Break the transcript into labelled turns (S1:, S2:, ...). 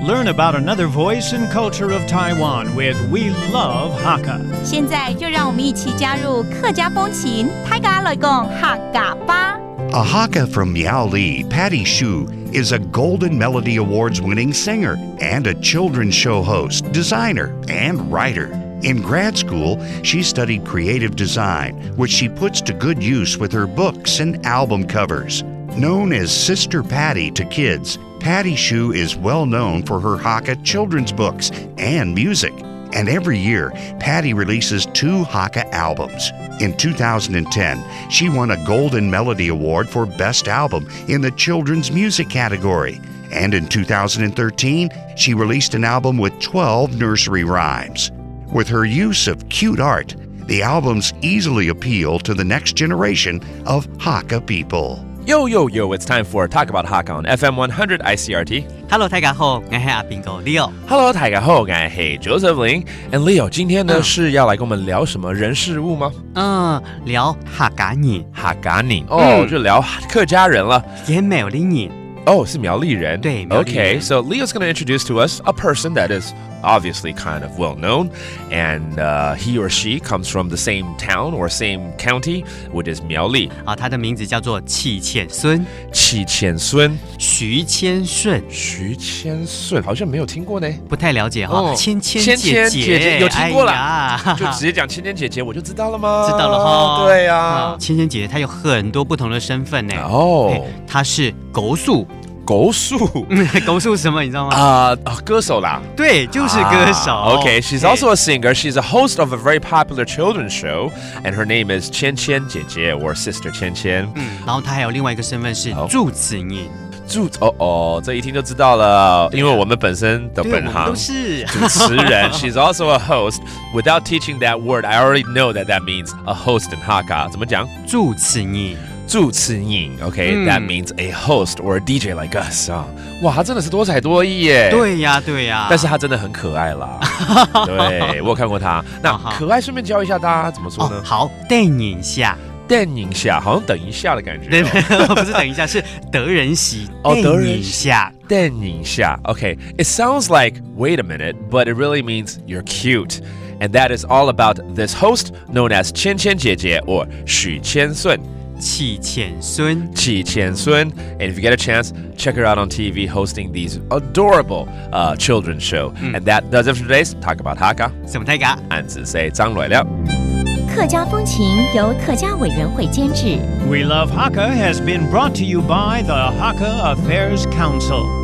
S1: learn about another voice and culture of Taiwan with We Love Hakka.
S2: 现在就让我们一起加入客家风情，大家来讲客家吧。
S3: A Hakka from Miaoli, Patty Shu, is a Golden Melody Awards winning singer and a children's show host, designer, and writer. In grad school, she studied creative design, which she puts to good use with her books and album covers. Known as Sister Patty to kids, Patty Shu is well known for her Hakka children's books and music. And every year, Patty releases 2 Hakka albums. In 2010, she won a Golden Melody Award for Best Album in the Children's Music category. And in 2013, she released an album with 12 nursery rhymes. With her use of cute art, the albums easily appeal to the next generation of Hakka people.
S4: Yo, it's time for Talk About Hakka on FM 100 ICRT.
S5: Hello， 大家好，我是阿兵哥 Leo。Hello，
S4: 大家好，我是 Joseph Lin。And Leo， 今天呢是要来跟我们聊什么人事物吗？
S5: 聊客家人。
S4: 客家人就聊客家人了。
S5: 也苗栗人。
S4: 是苗栗人。
S5: 对，苗栗人。
S4: Okay, so Leo's going to introduce to us a person that is obviously kind of well known, and he or she comes from the same town or same county, which is 苗栗。
S5: 他的名字叫做戚千孙。
S4: 戚千孙。
S5: 徐千顺。
S4: 徐千顺好像没有听过呢，
S5: 不太了解哈。千千
S4: 姐姐有听过了，就直接讲千千姐姐我就知道了吗？
S5: 知道了哈。
S4: 对呀，
S5: 千千姐姐她有很多不同的身份呢。她是狗属。
S4: 狗属
S5: 狗属什么你知道吗？
S4: 歌手啦。
S5: 对，就是歌手。
S4: Okay, she's also a singer. She's a host of a very popular children's show, and her name is 千千姐姐 or Sister 千千。
S5: 然后她还有另外一个身份是主持人。
S4: 这一听就知道了，因为我们本身的本行
S5: 都是
S4: 主持人。She's also a host. Without teaching that word, I already know that means a host in Hakka. 怎么讲？
S5: 主持人。
S4: 主持人 okay, that means a host or a DJ like us 哇，他真的是多才多艺耶。
S5: 对呀，
S4: 但是他真的很可爱啦。对，我有看过他。那可爱顺便教一下大家怎么说呢？
S5: 好，等一下，
S4: 好像等一下的感觉。
S5: 对，不是等一下，是得人喜。
S4: 等一下。Okay, it sounds like wait a minute, but it really means you're cute. And that is all about this host known as 千千姐姐 or 许千顺。
S5: 戚千孙。
S4: And if you get a chance, check her out on TV hosting these adorable children's show. And that does it for today's Talk About Hakka.
S5: 什么大家？
S4: 俺只say 张来了。
S2: 客家风情由客家委员会监制。
S1: We Love Hakka has been brought to you by the Hakka Affairs Council.